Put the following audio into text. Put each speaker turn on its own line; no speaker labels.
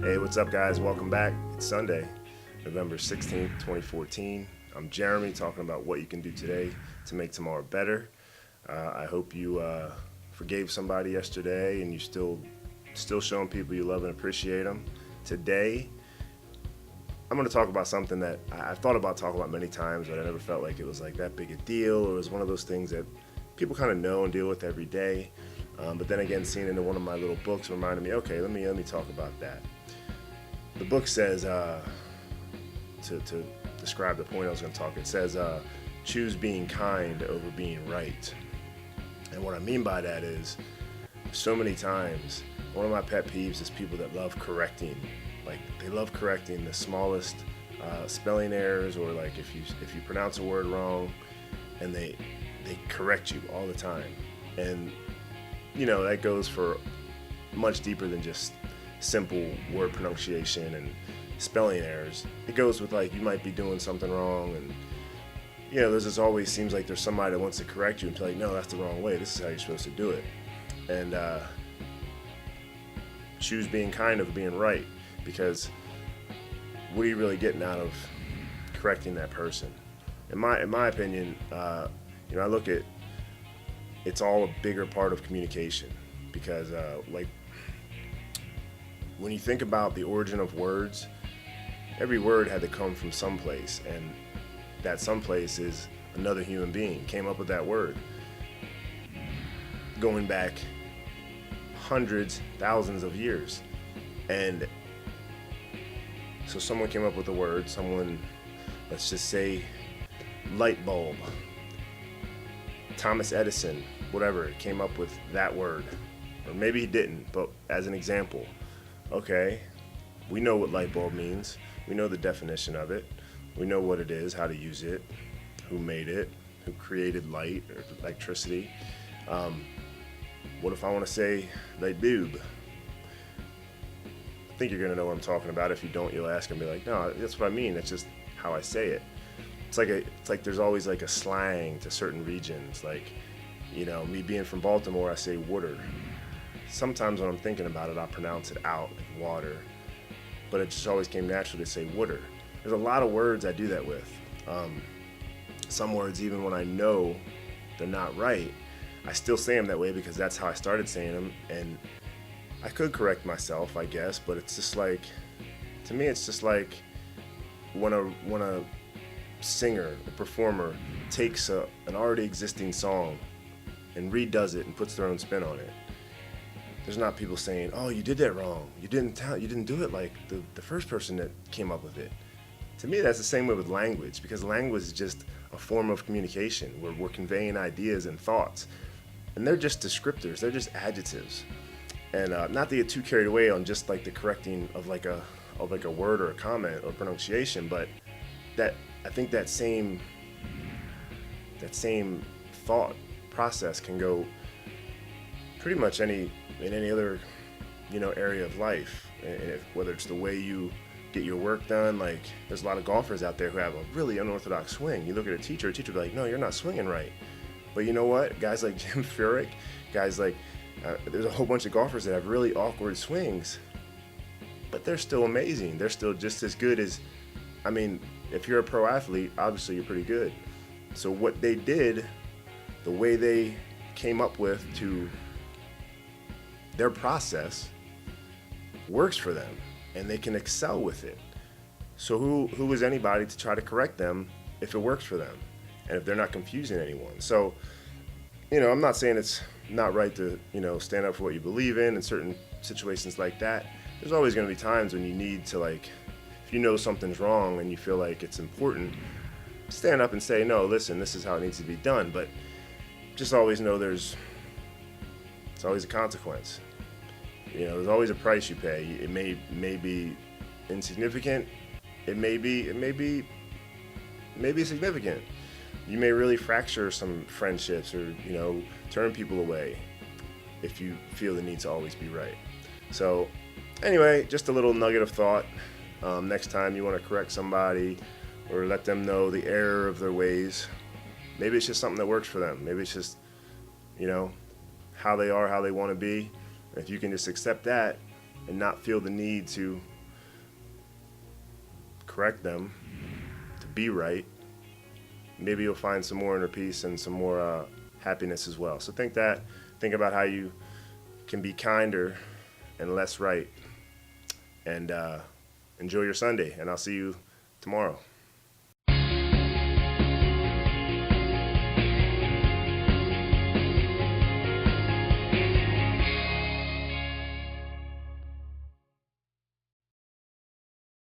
Hey, what's up, guys? Welcome back. It's Sunday, November 16th, 2014. I'm Jeremy, talking about what you can do today to make tomorrow better. I hope you forgave somebody yesterday and you still showing people you love and appreciate them. Today, I'm going to talk about something that I've thought about talking about many times, but I never felt like it was like that big a deal. It was one of those things that people kind of know and deal with every day. But then again, seeing it in one of my little books reminded me, okay, let me talk about that. The book says, to describe the point I was going to talk, it says, choose being kind over being right. And what I mean by that is, so many times, one of my pet peeves is people that love correcting. Like, they love correcting the smallest spelling errors, or like if you pronounce a word wrong, and they correct you all the time. And that goes for much deeper than just simple word pronunciation and spelling errors. It goes with, like, you might be doing something wrong, and there's just always seems like there's somebody that wants to correct you and tell you, no, that's the wrong way, this is how you're supposed to do it. And choose being kind over being right, because what are you really getting out of correcting that person? In my opinion, I look at it's all a bigger part of communication, because when you think about the origin of words, every word had to come from someplace, and that someplace is another human being came up with that word, going back hundreds, thousands of years. And so someone came up with a word, let's just say light bulb. Thomas Edison, whatever, came up with that word. Or maybe he didn't, but as an example. Okay, we know what light bulb means. We know the definition of it. We know what it is, how to use it, who made it, who created light or electricity. What if I want to say light bulb? I think you're going to know what I'm talking about. If you don't, you'll ask and be like, no, that's what I mean. That's just how I say it. It's like there's always like a slang to certain regions. Like, me being from Baltimore, I say water. Sometimes when I'm thinking about it, I'll pronounce it out, like water. But it just always came naturally to say water. There's a lot of words I do that with. Some words, even when I know they're not right, I still say them that way because that's how I started saying them. And I could correct myself, I guess, but it's just like, to me, it's just like when a singer, a performer, takes an already existing song and redoes it and puts their own spin on it. There's not people saying, oh, you did that wrong. You didn't do it like the first person that came up with it. To me, that's the same way with language, because language is just a form of communication where we're conveying ideas and thoughts. And they're just descriptors, they're just adjectives. And not to get too carried away on just like the correcting of like a word or a comment or pronunciation, but I think that same thought process can go pretty much in any other area of life. And whether it's the way you get your work done, like there's a lot of golfers out there who have a really unorthodox swing. You look at a teacher will be like, no, you're not swinging right. But you know what? Guys like Jim Furyk, guys like there's a whole bunch of golfers that have really awkward swings, but they're still amazing. They're still just as good as, if you're a pro athlete, obviously you're pretty good. So what they did, the way they came up with to their process works for them, and they can excel with it. So who is anybody to try to correct them if it works for them and if they're not confusing anyone? So, I'm not saying it's not right to, stand up for what you believe in certain situations like that. There's always going to be times when you need to, like, if you know something's wrong and you feel like it's important, stand up and say, no, listen, this is how it needs to be done. But just always know it's always a consequence. There's always a price you pay. It may be insignificant. It may be significant. You may really fracture some friendships or, turn people away if you feel the need to always be right. So anyway, just a little nugget of thought. Next time you want to correct somebody or let them know the error of their ways, maybe it's just something that works for them. Maybe it's just, how they are, how they want to be. If you can just accept that and not feel the need to correct them, to be right, maybe you'll find some more inner peace and some more happiness as well. So think about how you can be kinder and less right, and enjoy your Sunday. And I'll see you tomorrow.